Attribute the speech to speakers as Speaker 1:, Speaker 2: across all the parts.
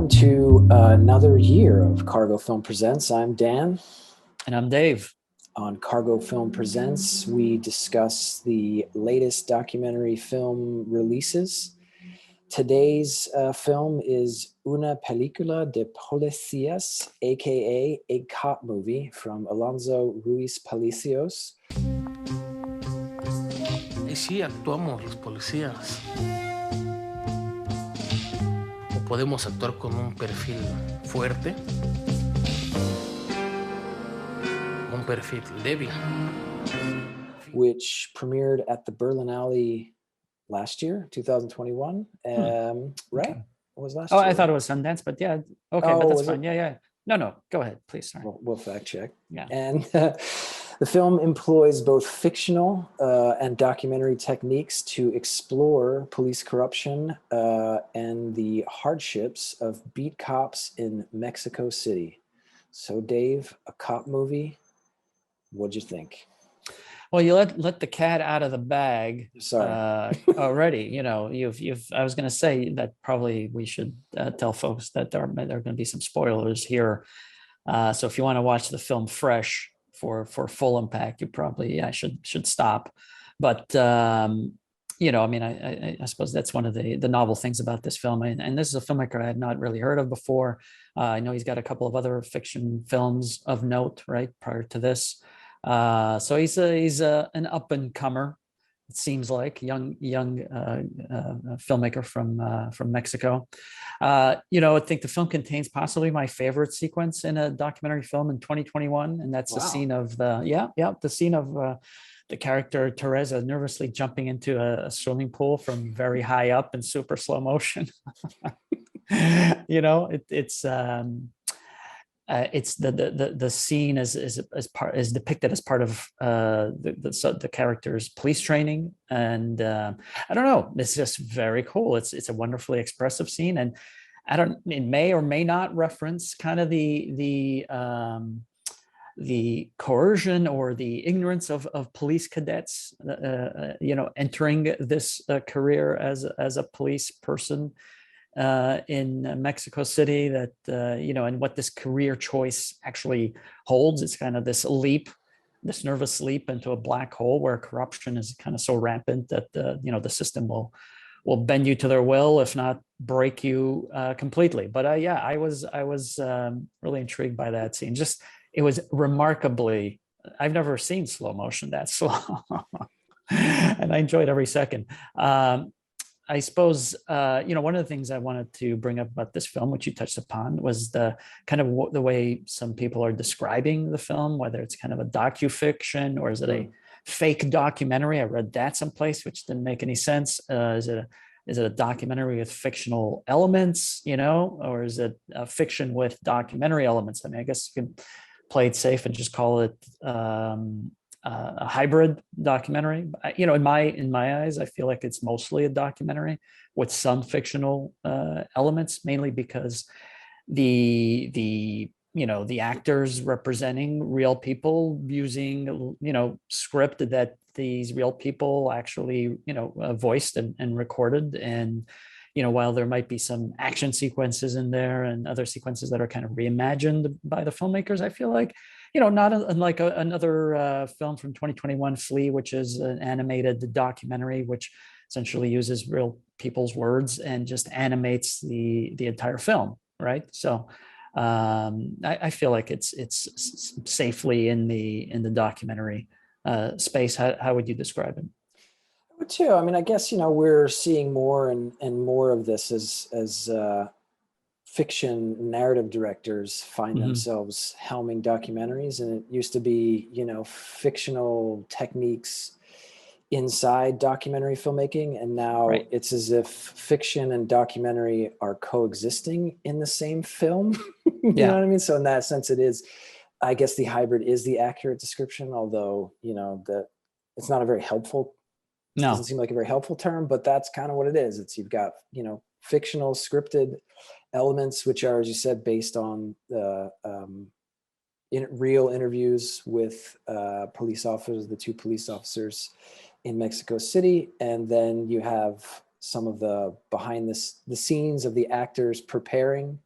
Speaker 1: welcome to another year of Cargo Film Presents. I'm Dan.
Speaker 2: And I'm Dave.
Speaker 1: On Cargo Film Presents, we discuss the latest documentary film releases. Today's film is Una película de policías, aka a cop movie from Alonso Ruizpalacios.
Speaker 3: Y sí, actuamos los policías. O podemos actuar con un perfil fuerte, un perfil débil.
Speaker 1: Which premiered at the Berlinale last year, 2021. Right?
Speaker 2: Okay.
Speaker 1: What was last
Speaker 2: year?
Speaker 1: I
Speaker 2: thought it was Sundance, but yeah. Okay, but that's fine. Yeah. No, go ahead, please. Sorry.
Speaker 1: We'll fact check.
Speaker 2: Yeah.
Speaker 1: And the film employs both fictional and documentary techniques to explore police corruption and the hardships of beat cops in Mexico City. So, Dave, a cop movie, what'd you think?
Speaker 2: Well, you let the cat out of the bag.
Speaker 1: Sorry.
Speaker 2: Already. You know, I was going to say that probably we should tell folks that there are going to be some spoilers here. So if you want to watch the film fresh for full impact, you probably should stop. But you know, I mean, I suppose that's one of the novel things about this film. And this is a filmmaker I had not really heard of before. I know he's got a couple of other fiction films of note, right, prior to this. So he's an up and comer. It seems like young filmmaker from Mexico. You know, I think the film contains possibly my favorite sequence in a documentary film in 2021, and that's the scene of the scene of the character Teresa nervously jumping into a swimming pool from very high up in super slow motion. You know, it's the scene is depicted as part of the character's police training, and I don't know, it's just very cool. It's a wonderfully expressive scene, and it may or may not reference kind of the coercion or the ignorance of police cadets, you know, entering this career as a police person in Mexico City, that you know, and what this career choice actually holds. It's kind of this nervous leap into a black hole where corruption is kind of so rampant that you know, the system will bend you to their will, if not break you completely. But I was really intrigued by that scene. Just, it was remarkably, I've never seen slow motion that slow, and I enjoyed every second. I suppose, you know, one of the things I wanted to bring up about this film, which you touched upon, was the kind of the way some people are describing the film, whether it's kind of a docu-fiction or is it a fake documentary. I read that someplace, which didn't make any sense. Is it a documentary with fictional elements, you know, or is it a fiction with documentary elements? I mean, I guess you could play it safe and just call it a hybrid documentary. You know, in my eyes, I feel like it's mostly a documentary with some fictional elements, mainly because the you know, the actors representing real people using, you know, script that these real people actually, you know, voiced and recorded. And you know, while there might be some action sequences in there and other sequences that are kind of reimagined by the filmmakers, I feel like, you know, not unlike another film from 2021, Flea, which is an animated documentary, which essentially uses real people's words and just animates the entire film, right? So I feel like it's safely in the documentary space. How would you describe it?
Speaker 1: I would too. I mean, I guess, you know, we're seeing more and more of this as fiction narrative directors find themselves helming documentaries. And it used to be, you know, fictional techniques inside documentary filmmaking. And now it's as if fiction and documentary are coexisting in the same film. You know what I mean? So in that sense, it is, I guess the hybrid is the accurate description, although, you know, that it's not a very helpful, doesn't seem like a very helpful term, but that's kind of what it is. It's, you've got, you know, fictional scripted elements, which are, as you said, based on the real interviews with police officers, the two police officers in Mexico City. And then you have some of the behind the scenes of the actors preparing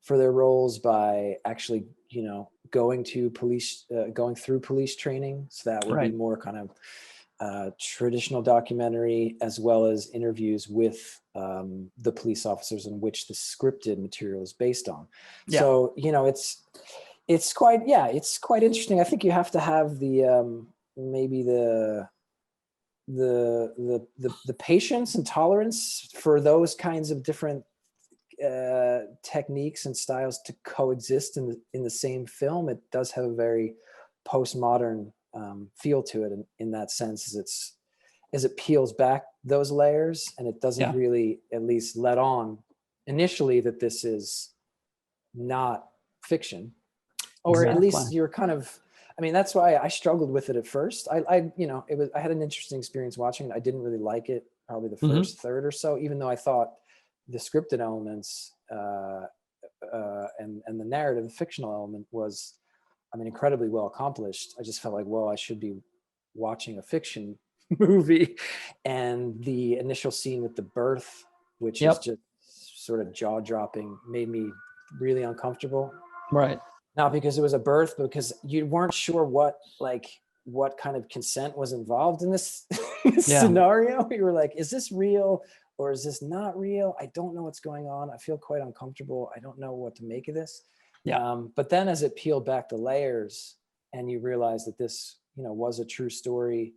Speaker 1: for their roles by actually, going through police training. So that would be more kind of traditional documentary, as well as interviews with the police officers in which the scripted material is based on.
Speaker 2: Yeah.
Speaker 1: So, it's quite interesting. I think you have to have the maybe the patience and tolerance for those kinds of different techniques and styles to coexist in the same film. It does have a very postmodern feel to it in that sense, as it peels back those layers, and it doesn't really, at least, let on initially that this is not fiction, or at least you're kind of. I mean, that's why I struggled with it at first. I had an interesting experience watching it. I didn't really like it probably the first third or so, even though I thought the scripted elements and the narrative, the fictional element was, incredibly well accomplished. I just felt like, well, I should be watching a fiction movie. And the initial scene with the birth, which is just sort of jaw-dropping, made me really uncomfortable.
Speaker 2: Right.
Speaker 1: Not because it was a birth, but because you weren't sure what kind of consent was involved in this scenario. You were like, is this real or is this not real? I don't know what's going on. I feel quite uncomfortable. I don't know what to make of this. But then as it peeled back the layers and you realize that this, was a true story,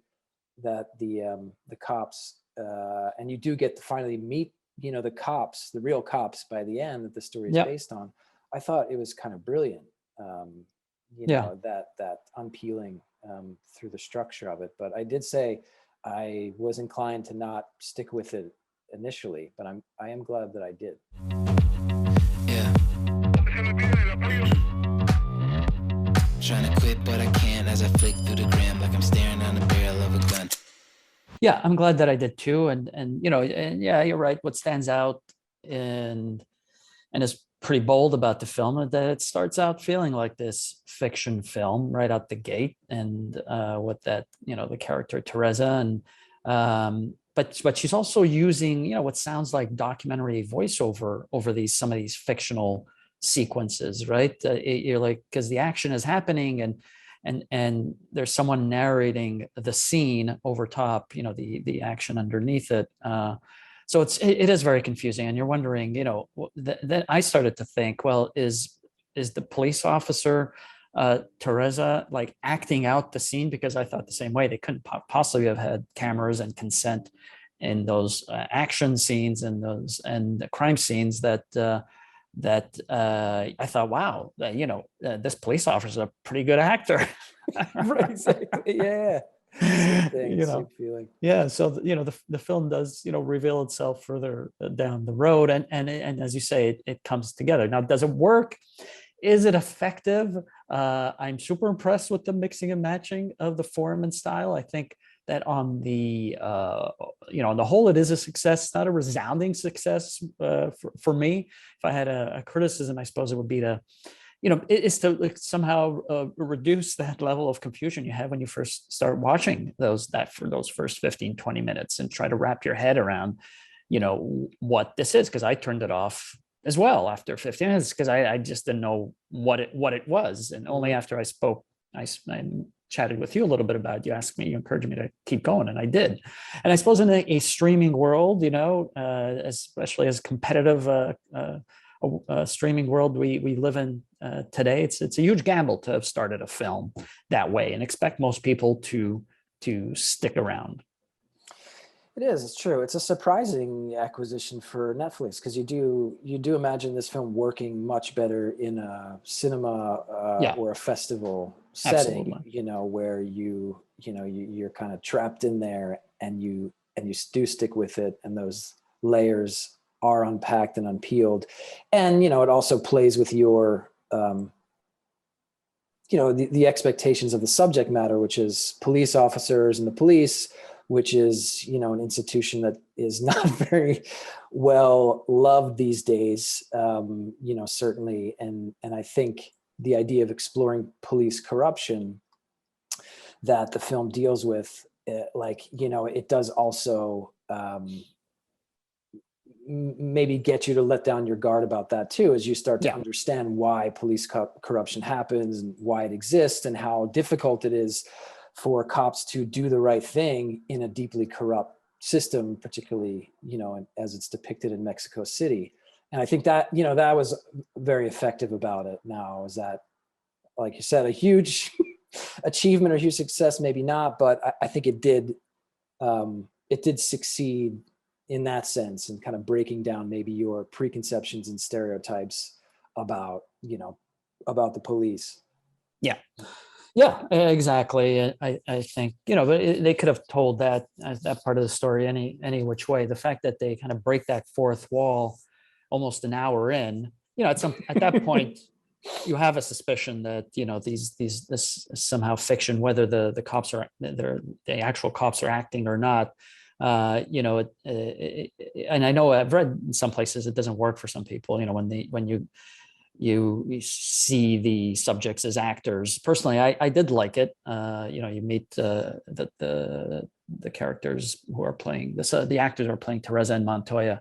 Speaker 1: that the cops, and you do get to finally meet, the cops, the real cops by the end that the story is based on. I thought it was kind of brilliant. That unpeeling through the structure of it. But I did say I was inclined to not stick with it initially, but I am glad that I did.
Speaker 4: Yeah. Trying to quit, but I can't as I flick through the gram like I'm staring down the barrel of a gun.
Speaker 2: Yeah, I'm glad that I did too. And yeah, you're right. What stands out and is pretty bold about the film is that it starts out feeling like this fiction film right out the gate, and with that, the character Teresa, and but she's also using what sounds like documentary voiceover over some of these fictional sequences, right? You're like, because the action is happening and there's someone narrating the scene over top, the action underneath it. So it is very confusing, and you're wondering, then I started to think, well, is the police officer Teresa like acting out the scene? Because I thought the same way. They couldn't possibly have had cameras and consent in those action scenes and the crime scenes that I thought, wow, this police officer is a pretty good actor.
Speaker 1: Right, exactly. Yeah. Same thing, same feeling.
Speaker 2: Yeah, so the film does reveal itself further down the road, and as you say, it comes together. Now, does it work? Is it effective? I'm super impressed with the mixing and matching of the form and style. I think that on the on the whole, it is a success. It's not a resounding success for me. If I had a criticism, I suppose it would be to is to somehow reduce that level of confusion you have when you first start watching for those first 15, 20 minutes, and try to wrap your head around, what this is. Because I turned it off as well after 15 minutes, because I just didn't know what it was. And only after I spoke, I chatted with you a little bit about it. You asked me, you encouraged me to keep going, and I did. And I suppose in a streaming world, especially as competitive streaming world we live in today, it's a huge gamble to have started a film that way and expect most people to stick around.
Speaker 1: It is. It's true. It's a surprising acquisition for Netflix, because you do imagine this film working much better in a cinema or a festival setting.
Speaker 2: Absolutely.
Speaker 1: Where you're kind of trapped in there, and you do stick with it, and those layers are unpacked and unpeeled, and it also plays with your the expectations of the subject matter, which is police officers and the police, which is an institution that is not very well loved these days, certainly, and I think the idea of exploring police corruption that the film deals with, it does also maybe get you to let down your guard about that too, as you start to
Speaker 2: Yeah.
Speaker 1: understand why police corruption happens and why it exists and how difficult it is for cops to do the right thing in a deeply corrupt system, particularly, as it's depicted in Mexico City. And I think that, that was very effective about it now, is that, like you said, a huge achievement or huge success, maybe not, but I think it did succeed in that sense, and kind of breaking down maybe your preconceptions and stereotypes about, about the police.
Speaker 2: Yeah. Yeah, exactly. I think, but they could have told that part of the story any which way. The fact that they kind of break that fourth wall almost an hour in, at that point, you have a suspicion that, this is somehow fiction, whether the cops are, the actual cops are acting or not. And I know I've read in some places it doesn't work for some people, when you see the subjects as actors. Personally, I did like it. You meet the characters who are playing this. The actors are playing Teresa and Montoya,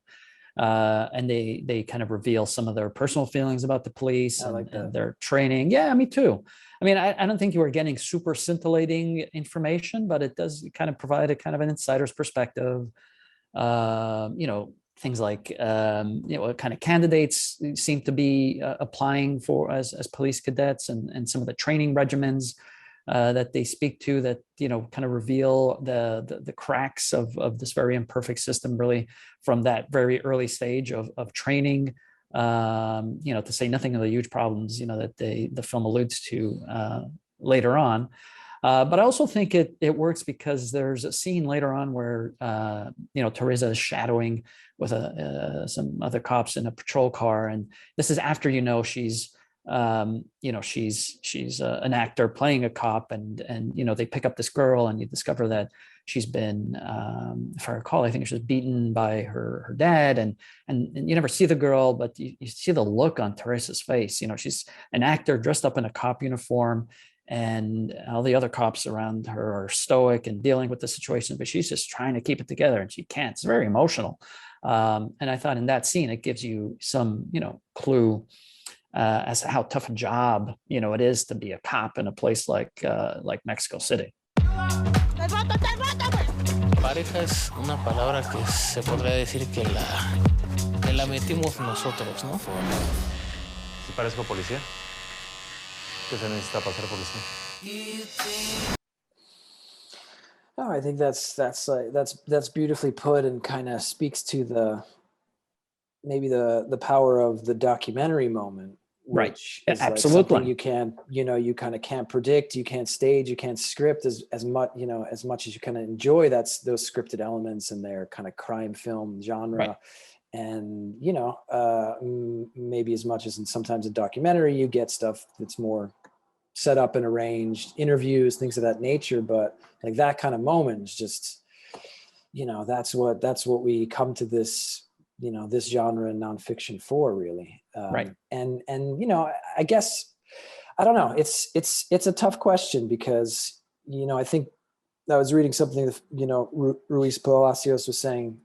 Speaker 2: and they kind of reveal some of their personal feelings about the police and their training. Yeah, me too. I mean, I don't think you were getting super scintillating information, but it does kind of provide a kind of an insider's perspective. Things like what kind of candidates seem to be applying for as police cadets, and some of the training regimens that they speak to, that kind of reveal the cracks of this very imperfect system, really from that very early stage of training. To say nothing of the huge problems that the film alludes to later on. But I also think it works because there's a scene later on where Teresa is shadowing with some other cops in a patrol car, and this is after she's she's an actor playing a cop, and they pick up this girl, and you discover that she's been, if I recall, I think she was beaten by her dad, and you never see the girl, but you see the look on Teresa's face. She's an actor dressed up in a cop uniform, and all the other cops around her are stoic and dealing with the situation, but she's just trying to keep it together, and she can't. It's very emotional. And I thought in that scene, it gives you some, clue as to how tough a job, it is to be a cop in a place like Mexico City.
Speaker 3: Pareja es una palabra que se podría decir que la metimos nosotros, ¿no?
Speaker 5: ¿Sí parezco policía? ¿Qué se necesita para ser policía?
Speaker 1: Oh, I think that's beautifully put, and kind of speaks to maybe the power of the documentary moment, which is
Speaker 2: Absolutely.
Speaker 1: Like you can't, you kind of can't predict, you can't stage, you can't script as much, as much as you kind of enjoy those scripted elements in their kind of crime film genre.
Speaker 2: Right.
Speaker 1: And, maybe as much as sometimes in documentary, you get stuff that's more set up and arranged, interviews, things of that nature. But like that kind of moment is just, that's what we come to this, this genre in nonfiction for, really.
Speaker 2: Right.
Speaker 1: And I guess, I don't know, it's a tough question, because, I think I was reading something that, Ruizpalacios was saying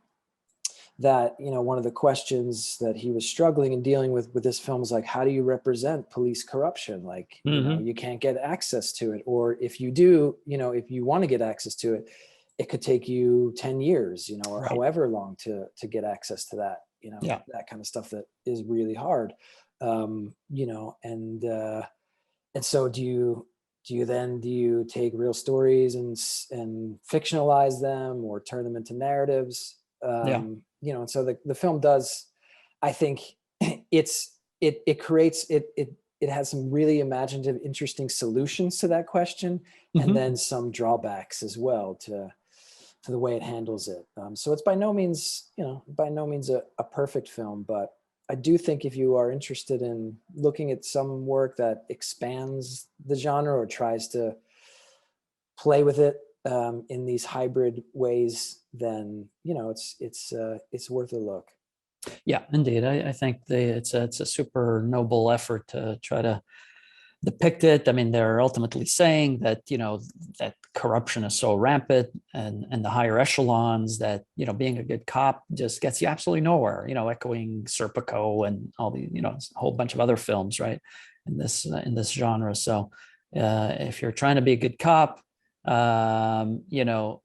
Speaker 1: that, one of the questions that he was struggling and dealing with this film is like, how do you represent police corruption? Like, you can't get access to it. Or if you do, if you want to get access to it, it could take you 10 years, or
Speaker 2: Right.
Speaker 1: however long to get access to that,
Speaker 2: Yeah.
Speaker 1: that kind of stuff that is really hard. And so do you take real stories and fictionalize them, or turn them into narratives? And so the film does, I think it creates, it has some really imaginative, interesting solutions to that question, and then some drawbacks as well to the way it handles it. So it's by no means a perfect film, but I do think if you are interested in looking at some work that expands the genre or tries to play with it in these hybrid ways, then it's worth a look.
Speaker 2: Yeah, indeed. I think it's a super noble effort to try to depict it. I mean, they're ultimately saying that, that corruption is so rampant and the higher echelons that, being a good cop just gets you absolutely nowhere, echoing Serpico and all the, a whole bunch of other films, right, in this genre. So if you're trying to be a good cop, and you're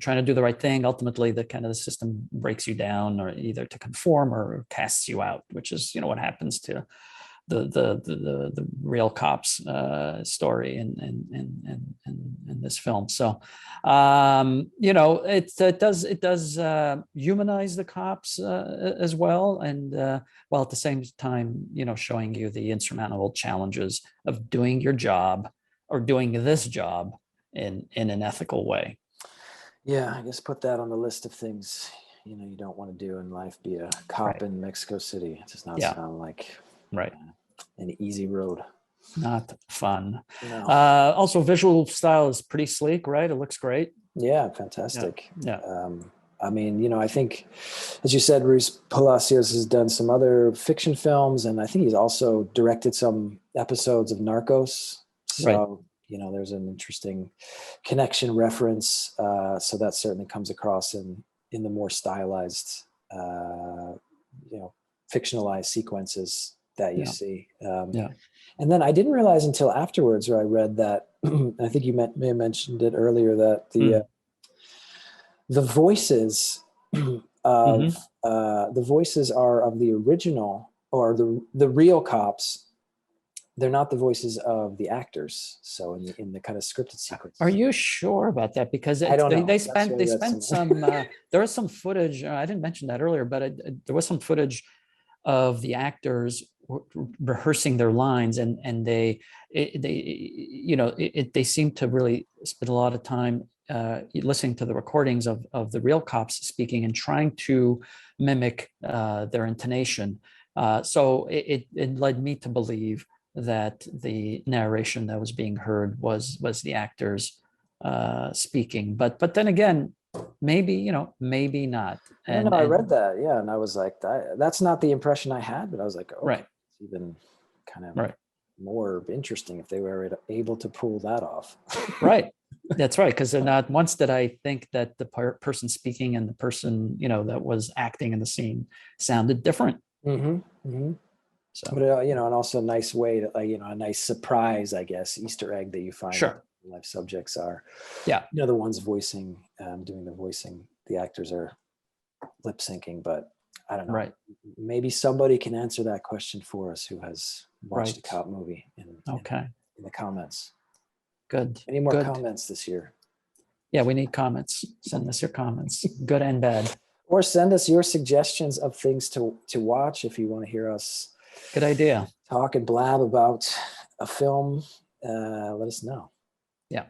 Speaker 2: trying to do the right thing, ultimately the system breaks you down, or either to conform or casts you out, which is, what happens to the real cops story in this film. So it does humanize the cops as well, and while at the same time showing you the insurmountable challenges of doing your job, or doing this job in an ethical way.
Speaker 1: Yeah, I guess put that on the list of things you don't want to do in life. Be a cop in Mexico City. It does not sound like an easy road.
Speaker 2: Not fun.
Speaker 1: No.
Speaker 2: Also, visual style is pretty sleek, right? It looks great.
Speaker 1: Yeah, fantastic.
Speaker 2: Yeah.
Speaker 1: I mean, I think, as you said, Ruizpalacios has done some other fiction films, and I think he's also directed some episodes of Narcos. So, there's an interesting connection reference. So that certainly comes across in the more stylized, fictionalized sequences that you see. And then I didn't realize until afterwards, where I read that, I think you may have mentioned it earlier, that the voices of the voices are of the original, or the real cops. They're not the voices of the actors. So in the kind of scripted sequence.
Speaker 2: Are you sure about that? Because
Speaker 1: I don't know.
Speaker 2: They spent some. There was some footage. I didn't mention that earlier, but there was some footage of the actors rehearsing their lines, and they seem to really spend a lot of time listening to the recordings of the real cops speaking and trying to mimic their intonation. So it led me to believe that the narration that was being heard was the actors speaking. But then again, maybe maybe not.
Speaker 1: And I read that, and I was like, that's not the impression I had. But I was like, it's even kind of more interesting if they were able to pull that off.
Speaker 2: Right. That's right. Because not once did I think that the person speaking and the person that was acting in the scene sounded different. So,
Speaker 1: but and also a nice way to a nice surprise, I guess, Easter egg that you find.
Speaker 2: Sure.
Speaker 1: Life subjects are.
Speaker 2: Yeah.
Speaker 1: The ones voicing, doing the voicing, the actors are lip syncing, but I don't know.
Speaker 2: Right.
Speaker 1: Maybe somebody can answer that question for us who has watched a cop movie in the comments.
Speaker 2: Good.
Speaker 1: Any more comments this year?
Speaker 2: Yeah, we need comments. Send us your comments, good and bad. Or
Speaker 1: send us your suggestions of things to watch if you want to hear us.
Speaker 2: Good idea.
Speaker 1: Talk and blab about a film. Let us know.
Speaker 2: Yeah.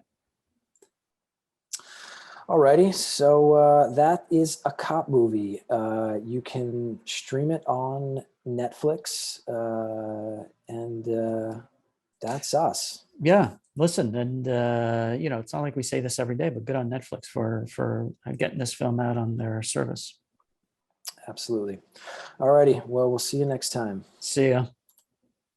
Speaker 1: Alrighty, so that is A Cop Movie. You can stream it on Netflix, and that's us.
Speaker 2: Yeah, listen, and it's not like we say this every day, but good on Netflix for getting this film out on their service.
Speaker 1: Absolutely. Alrighty, well, we'll see you next time.
Speaker 2: See ya.